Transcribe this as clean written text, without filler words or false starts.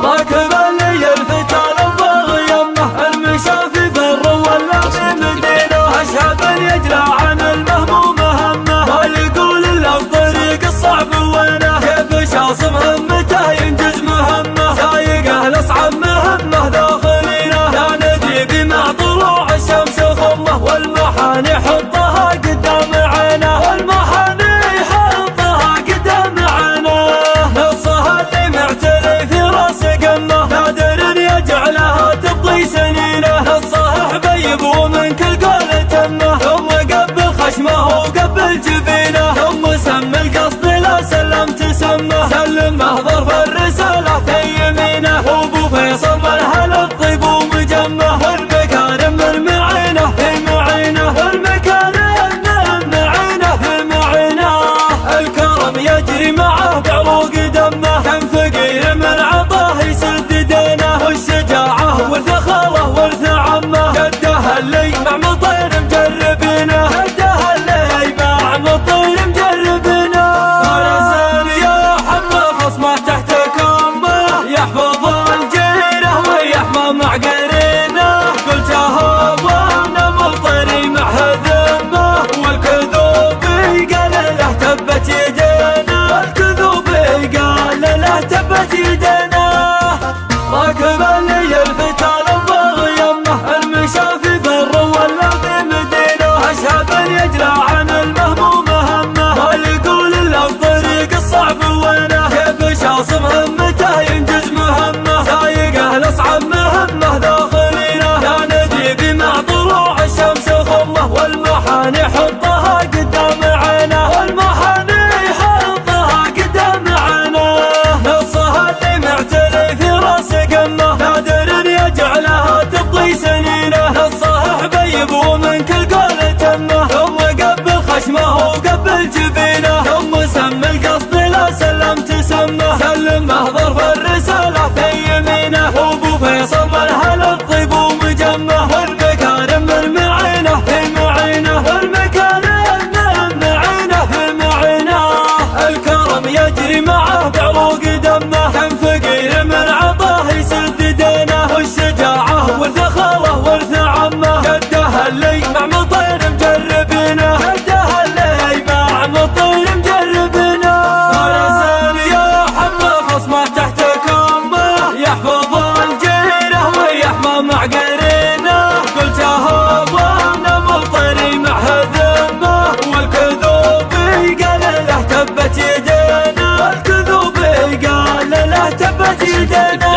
راكب لي الفتى الباغي يمه المشى في بر ولا في مدينة أشهد يجرى عن المهموم همه ما يقول إلا الطريق الصعب وينه كيف شاصم همته ينجز مهمه سايقه لأصعب مهمه داخلينه لا ندري بمع طلوع الشمس خمه والمحاني حطها قدام عينه والمحاني حطها قدام عينه نصها اللي معتلي في راس قمه نادر يجعلها تبضي سنينه نصها حبيب ومن كل قول تمه ثم قبل خشمه وقبل جبينه ثم سم القصد لا سلم تسمه سلمه ظرف الرسالة في يمينه وابو فيصل مرهل الطيب ومجمه والمكارم من معينه في معينه والمكارم من معينه في معينه الكرم يجري معه بعروق دمه كم فقير من عطاه يسد دينه والشجاعة والفخارة ورث عمه قدها اللي مع مطير مجربينه قدها اللي مع مطير مجربينه ورسل يا حب خصمه تحت كمه يحفظ الجيره ويحمى مع قرينه قلتها وانا مطيري مع هذمه والكذوب قال له تبت يدينا والكذوب قال له تبت يدينا راكب لي الفتى الباغي يمه المشى في بر ولا في مدينة أشهد يجرى عن المهموم همه ما يقول إلا الطريق الصعب وينه كيف شاصم همته ينجز مهمه سايقه لأصعب مهمه داخلينه لا ندري بمع طلوع الشمس خمه والمحاني حطها قدام عينه والمحاني حطها قدام عينه نصها اللي معتلي في راس قمه نادر يجعلها تبضي سنينه نصها حبيب ومن كل قول تمه ثم قبل خشمه وقبل جبينه ثم سم القصد لا سلم تسمه سلمه ظرف الرسالة في يمينه وابو فيصل مرهل الطيب ومجمه والمكارم من معينه في معينه والمكارم من معينه في معينه الكرم يجري معه بعروق دمه كم فقير من عطاه يسد دينه والشجاعة والفخارة ورث عمه قدها اللي مع مطير مجربينه قدها اللي مع مطير مجربينه ورسل يا حب خصمه تحت كمه يحفظ الجيره ويحمى مع قرينه قلتها وانا مطيري مع هذمه والكذوب قال له تبت يدينا والكذوب قال له تبت يدينا